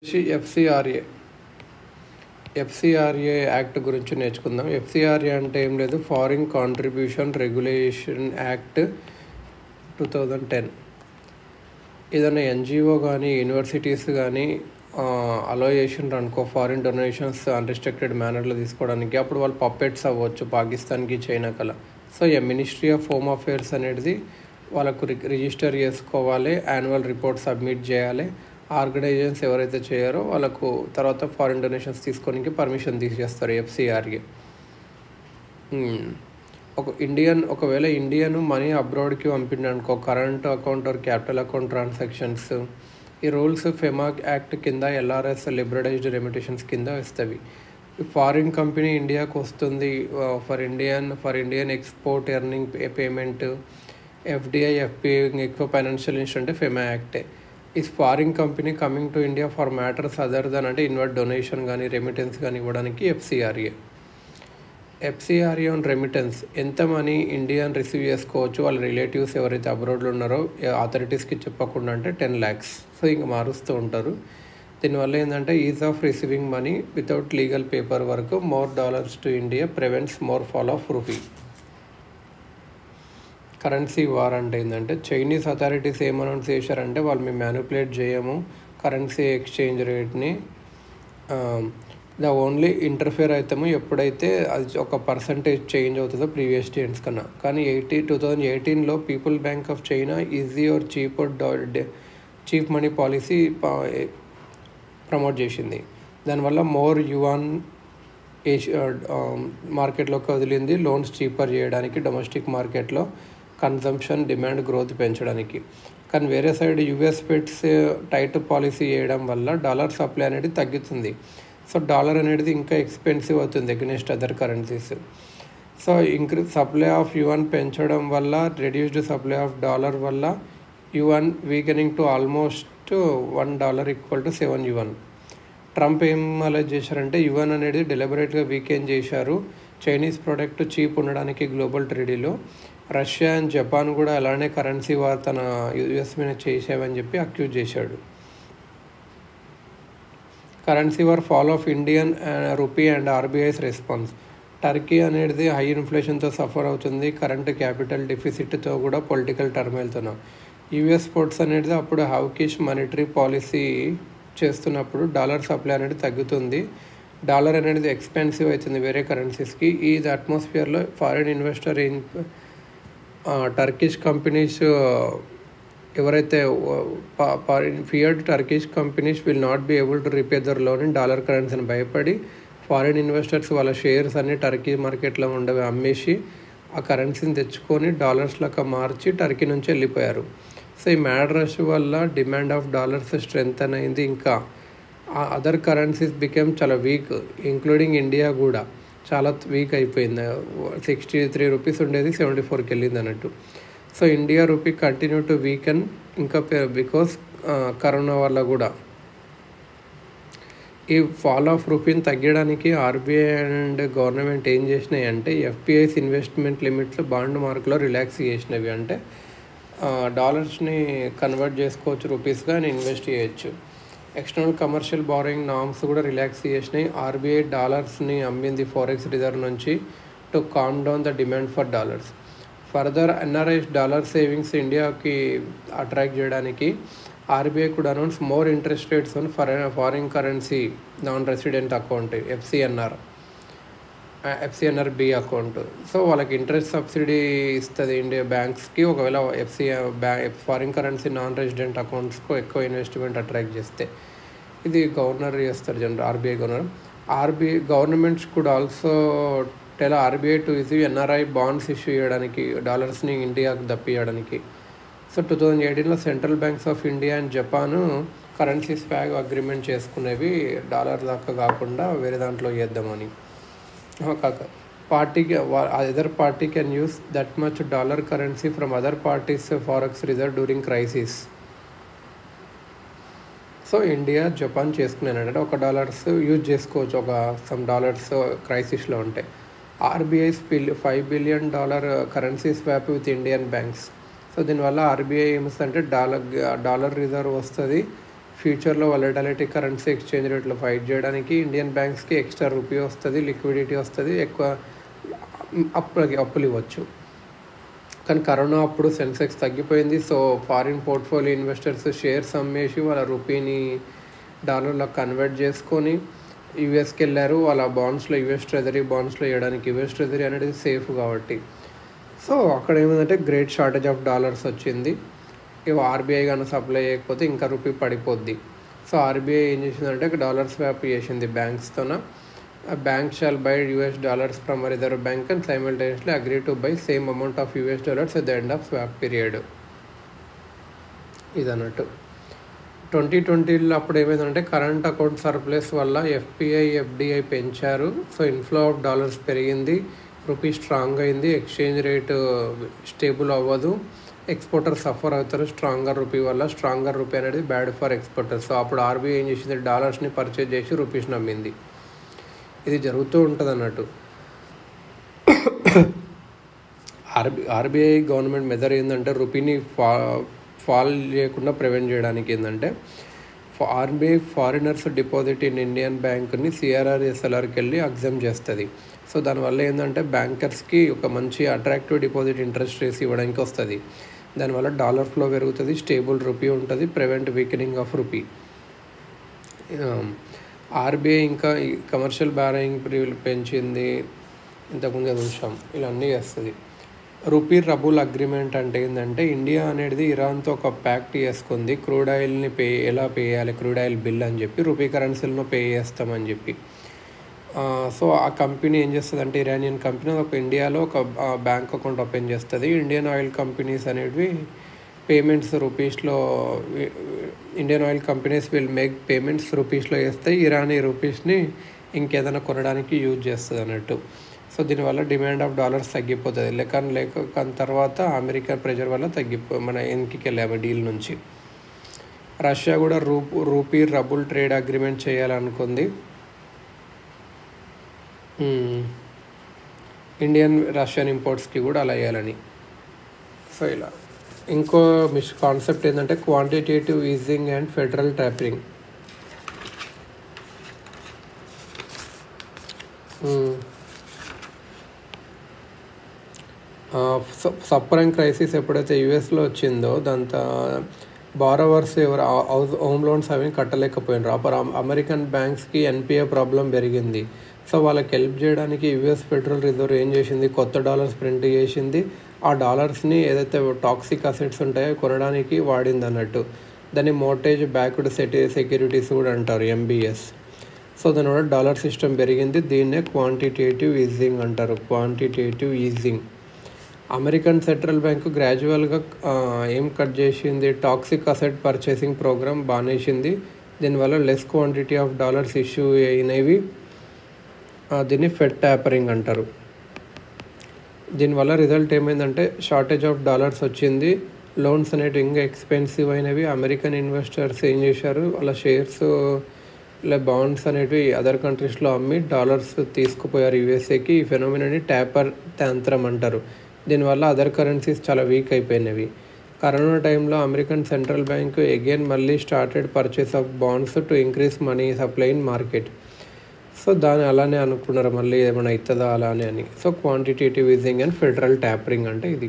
FCRA act గురించి నేర్చుకుందాం. FCRA అంటే ఏం లేదు, ఫారిన్ కాంట్రిబ్యూషన్ రెగ్యులేషన్ యాక్ట్ 2010. ఏదైనా ఎన్జిఓ కానీ యూనివర్సిటీస్ కానీ అలో చేసిండ్రు అనుకో ఫారిన్ డొనేషన్స్ అన్రిస్ట్రిక్టెడ్ మేనర్లో తీసుకోవడానికి, అప్పుడు వాళ్ళు పప్పెట్స్ అవ్వచ్చు పాకిస్తాన్కి, చైనా కల. So ministry of home affairs అనేది వాళ్ళకు రిజిస్టర్ చేసుకోవాలి, యాన్యువల్ రిపోర్ట్ సబ్మిట్ చేయాలి. ఆర్గనైజేషన్స్ ఎవరైతే చేయారో వాళ్ళకు తర్వాత ఫారిన్ డొనేషన్స్ తీసుకోనికి పర్మిషన్ తీసేస్తారు ఎఫ్సిఆర్ఏ. ఒకవేళ ఇండియన్ మనీ అబ్రాడ్కి పంపిండనుకో, current account or capital account transactions, ఈ రూల్స్ ఫెమా యాక్ట్ కింద, ఎల్ఆర్ఎస్ లిబరలైజ్డ్ రెమిటేషన్స్ కింద వస్తాయి. ఫారిన్ కంపెనీ ఇండియాకు వస్తుంది for Indian export earning payment, FDI, FPI, ఎక్కువ ఫైనాన్షియల్ ఇన్స్ట్రుమెంట్ ఫెమా యాక్టే. ఈ foreign company coming to India for matters other than అంటే ఇన్వర్ట్ డొనేషన్ కానీ రెమిటెన్స్ కానీ ఇవ్వడానికి ఎఫ్సిఆర్ఏ ఆన్ రెమిటెన్స్ ఎంత మనీ ఇండియన్ రిసీవ్ చేసుకోవచ్చు వాళ్ళ రిలేటివ్స్ ఎవరైతే అబ్రాడ్లో ఉన్నారో అథారిటీస్కి చెప్పకుండా, అంటే 10 lakhs. సో ఇంకా మారుస్తూ ఉంటారు. దీనివల్ల ఏంటంటే is of receiving money without legal paper work, more dollars to India, prevents more fall of rupee. Currency war అంటే ఏంటంటే చైనీస్ అథారిటీస్ ఏం అనౌన్స్ చేశారంటే వాళ్ళు మేము మ్యానిపులేట్ చేయము కరెన్సీ ఎక్స్చేంజ్ రేట్ని, ఓన్లీ ఇంటర్ఫియర్ అవుతాము ఎప్పుడైతే అది ఒక పర్సంటేజ్ చేంజ్ అవుతుందో ప్రీవియస్ డేట్స్ కన్నా. కానీ 2018లో people bank of China easy or cheap money policy promote చేసింది. దానివల్ల మోర్ యువాన్ మార్కెట్లోకి వదిలింది, లోన్స్ చీపర్ చేయడానికి, డొమెస్టిక్ మార్కెట్లో కన్జంప్షన్ డిమాండ్ గ్రోత్ పెంచడానికి. కానీ వేరే side US feds tight policy చేయడం వల్ల డాలర్ సప్లై అనేది తగ్గుతుంది. సో డాలర్ అనేది ఇంకా ఎక్స్పెన్సివ్ అవుతుంది against other currencies. So supply of Yuvan పెంచడం వల్ల, రెడ్యూస్డ్ సప్లై ఆఫ్ డాలర్ వల్ల Yuvan weakening to almost $1 equal to 7 yuan. Trump ఏం అలర్ట్ చేశారంటే యువన్ అనేది డెలిబరేట్గా వీకెండ్ చేశారు చైనీస్ ప్రోడక్ట్ చీప్ ఉండడానికి గ్లోబల్ ట్రేడీలో. రష్యా అండ్ జపాన్ కూడా అలానే కరెన్సీ వార్ తన యుఎస్ మీద చేసావని చెప్పి అక్యూజ్ చేశాడు. Currency war fall of Indian rupee and RBI's response. Turkey అనేది హై ఇన్ఫ్లేషన్తో సఫర్ అవుతుంది, కరెంట్ క్యాపిటల్ డెఫిసిట్తో కూడా పొలిటికల్ టర్మోయిల్తో. యుఎస్ స్పోర్ట్స్ అనేది అప్పుడు హౌకిష్ మానిటరీ పాలసీ చేస్తున్నప్పుడు డాలర్ సప్లై అనేది తగ్గుతుంది, డాలర్ అనేది ఎక్స్పెన్సివ్ అవుతుంది వేరే కరెన్సీస్కి. ఈ అట్మాస్ఫియర్లో foreign investor in Turkish companies ఎవరైతే feared Turkish companies will not be able to repay their loan in dollar కరెన్సీని భయపడి ఫారిన్ ఇన్వెస్టర్స్ వాళ్ళ షేర్స్ అన్ని టర్కీ మార్కెట్లో ఉండవి అమ్మేసి ఆ కరెన్సీని తెచ్చుకొని డాలర్స్లాగా మార్చి టర్కీ నుంచి వెళ్ళిపోయారు. సో ఈ మ్యాడ్ రష్ వల్ల డిమాండ్ ఆఫ్ డాలర్స్ స్ట్రెంగ్త్ అయింది. ఇంకా అదర్ కరెన్సీస్ బికేమ్ చాలా వీక్, ఇంక్లూడింగ్ ఇండియా కూడా చాలా వీక్ అయిపోయింది. 63 రూపీస్ ఉండేది 74కి వెళ్ళింది అన్నట్టు. So India rupee continue to weaken ఇంకా బికాస్ కరోనా వల్ల కూడా. ఈ ఫాల్ ఆఫ్ రూపీని తగ్గడానికి ఆర్బీఐ అండ్ గవర్నమెంట్ ఏం చేసినాయి అంటే ఎఫ్పిఐస్ ఇన్వెస్ట్మెంట్ లిమిట్స్ బాండ్ మార్కులో రిలాక్స్ చేసినవి. అంటే డాలర్స్ని కన్వర్ట్ చేసుకోవచ్చు రూపీస్గా అని ఇన్వెస్ట్ చేయొచ్చు. ఎక్స్టర్నల్ కమర్షియల్ బారోయింగ్ నామ్స్ కూడా రిలాక్స్ చేసినాయి. ఆర్బీఐ డాలర్స్ని అమ్మింది ఫారెక్స్ రిజర్వ్ నుంచి to calm down the demand for dollars. Further NRIs dollar savings ఇండియాకి అట్రాక్ట్ చేయడానికి ఆర్బీఐ కూడా announce more interest rates on foreign currency non resident account FCNR B account. So వాళ్ళకి interest subsidy ఇస్తుంది India బ్యాంక్స్కి ఒకవేళ foreign currency non resident అకౌంట్స్కు ఎక్కువ investment attract చేస్తే. ఇది గవర్నర్ చేస్తారు RBI governor. Governments could also tell RBI to issue NRI bonds issue చేయడానికి, డాలర్స్ని ఇండియాకు దప్పియడానికి. సో 2018లో central banks of India and Japan currency swap agreement చేసుకునేవి డాలర్ దాకా కాకుండా వేరే దాంట్లో చేద్దామని. Other party can use that much dollar currency from other parties forex reserve during crisis. So India Japan చేసుకునేనంటే $1 యూజ్ చేసుకోవచ్చు, సమ్ డాలర్స్ క్రైసిస్లో ఉంటాయి. RBI $5 billion currency swap with Indian banks. So దీనివల్ల ఆర్బీఐ ఏమొస్తుందంటే డాలర్ రిజర్వ్ వస్తుంది, ఫ్యూచర్లో volatility currency exchange రేట్లో fight చేయడానికి Indian బ్యాంక్స్కి extra rupee వస్తుంది, లిక్విడిటీ వస్తుంది, ఎక్కువ అప్పులు ఇవ్వచ్చు. కానీ కరోనా అప్పుడు సెన్సెక్స్ తగ్గిపోయింది. So foreign portfolio investors shares అమ్మేసి వాళ్ళ రూపీని డాలర్లో కన్వర్ట్ చేసుకొని యూఎస్కి వెళ్ళారు. వాళ్ళ బాండ్స్లో యూఎస్ ట్రెజరీ బాండ్స్లో వేయడానికి యూఎస్ ట్రెజరీ అనేది సేఫ్ కాబట్టి. సో అక్కడ ఏమైందంటే గ్రేట్ షార్టేజ్ ఆఫ్ డాలర్స్ వచ్చింది. ఇవి ఆర్బీఐ కానీ సప్లై చేయకపోతే ఇంకా రూపీ పడిపోద్ది. సో ఆర్బీఐ ఏం చేసిందంటే డాలర్ స్వాప్ చేసింది బ్యాంక్స్తోన. Bank shall buy US dollars from a reserve bank and simultaneously agree to buy same amount of US dollars at the end of swap period. ఇదన్నట్టు 2020లో అప్పుడు ఏమైందంటే current account surplus వల్ల FPI FDI పెంచారు. So inflow of dollars పెరిగింది, rupee strong అయింది, exchange rate stable అవ్వదు, exporter suffer అవుతారు stronger rupee వల్ల. Stronger rupee అనేది బ్యాడ్ ఫర్ ఎక్స్పోర్టర్. సో అప్పుడు ఆర్బీఐ ఏం చేసింది, డాలర్స్ని పర్చేజ్ చేసి రూపీస్ని అమ్మింది. ఇది జరుగుతూ ఉంటుంది అన్నట్టు. ఆర్బీఐ గవర్నమెంట్ మెజర్ ఏంటంటే రూపీని ఫాల్ చేయకుండా ప్రివెంట్ చేయడానికి ఏంటంటే RBI foreigners deposit in Indian బ్యాంక్ని CRR/SLRకి వెళ్ళి ఎగ్జామ్ చేస్తుంది. సో దానివల్ల ఏంటంటే బ్యాంకర్స్కి ఒక మంచి అట్రాక్టివ్ డిపాజిట్ ఇంట్రెస్ట్ రేట్స్ ఇవ్వడానికి వస్తుంది. దానివల్ల డాలర్ ఫ్లో పెరుగుతుంది, స్టేబుల్ రూపీ ఉంటుంది, prevent weakening of rupee. RBI ఇంకా కమర్షియల్ బ్యారింగ్ పెంచింది, ఇంతకుముందు చూసాం, ఇలా అన్నీ చేస్తుంది. రూపీ రబుల్ అగ్రిమెంట్ అంటే ఏంటంటే ఇండియా అనేది ఇరాన్తో ఒక ప్యాక్ట్ చేసుకుంది, క్రూడ్ ఆయిల్ని ఎలా పే చేయాలి, క్రూడ్ ఆయిల్ బిల్ అని చెప్పి రూపీ కరెన్సీలను పే చేస్తామని చెప్పి. సో ఆ కంపెనీ ఏం చేస్తుంది అంటే ఇరానియన్ కంపెనీ ఒక ఇండియాలో ఒక బ్యాంక్ అకౌంట్ ఓపెన్ చేస్తుంది. ఇండియన్ ఆయిల్ కంపెనీస్ అనేవి పేమెంట్స్ రూపీస్లో, Indian oil companies will make payments రూపీస్లో చేస్తాయి, ఇరానీ రూపీస్ని ఇంకేదైనా కొనడానికి యూజ్ చేస్తుంది అన్నట్టు. సో దీనివల్ల డిమాండ్ ఆఫ్ డాలర్స్ తగ్గిపోతుంది. లేక తర్వాత అమెరికన్ ప్రెజర్ వల్ల మన వెనక్కి వెళ్ళాము డీల్ నుంచి. రష్యా కూడా రూపీ రబుల్ ట్రేడ్ అగ్రిమెంట్ చేయాలనుకుంది, ఇండియన్ రష్యన్ ఇంపోర్ట్స్కి కూడా అలా వేయాలని. సో ఇలా ఇంకో కాన్సెప్ట్ ఏంటంటే quantitative easing and federal tapering. Subprime crisis ఎప్పుడైతే యూఎస్లో వచ్చిందో దాంతో బారోవర్స్ ఎవరు హోమ్ లోన్స్ అవి కట్టలేకపోయినారు. అప్పుడు అమెరికన్ బ్యాంక్స్కి NPA ప్రాబ్లం పెరిగింది. సో వాళ్ళకి హెల్ప్ చేయడానికి యుఎస్ ఫెడరల్ రిజర్వ్ ఏం చేసింది, కొత్త డాలర్స్ ప్రింట్ చేసింది. ఆ డాలర్స్ని ఏదైతే టాక్సిక్ అసెట్స్ ఉంటాయో కొనడానికి వాడింది అన్నట్టు. దాన్ని మోర్టేజ్ బ్యాక్డ్ సెక్యూరిటీస్ కూడా అంటారు, MBS. సో దానివల్ల డాలర్ సిస్టమ్ పెరిగింది. దీన్నే క్వాంటిటేటివ్ ఈజింగ్ అంటారు, quantitative easing. American central bank గ్రాడ్యువల్గా ఏం కట్ చేసింది, టాక్సిక్ అసెట్ పర్చేసింగ్ ప్రోగ్రామ్ బానేసింది. దీనివల్ల less quantity of dollars issue అయినవి, దీన్ని ఫెడ్ ట్యాపరింగ్ అంటారు. దీనివల్ల రిజల్ట్ ఏమైందంటే షార్టేజ్ ఆఫ్ డాలర్స్ వచ్చింది, లోన్స్ అనేవి ఇంకా ఎక్స్పెన్సివ్ అయినవి. అమెరికన్ ఇన్వెస్టర్స్ ఏం చేశారు, వాళ్ళ షేర్స్ బాండ్స్ అనేవి అదర్ కంట్రీస్లో అమ్మి డాలర్స్ తీసుకుపోయారు యూఎస్ఏకి. ఈ ఫెనోమినాని ట్యాపర్ తంత్రం అంటారు. దీనివల్ల అదర్ కరెన్సీస్ చాలా వీక్ అయిపోయినవి. కరోనా టైంలో అమెరికన్ సెంట్రల్ బ్యాంక్ అగైన్ మళ్ళీ started purchase of wands to increase money supply in market. So దాన్ని అలానే అనుకున్నారు, మళ్ళీ ఏమైనా అవుతుందా అలానే అని. So quantitative easing and federal tapering అంటే ఇది.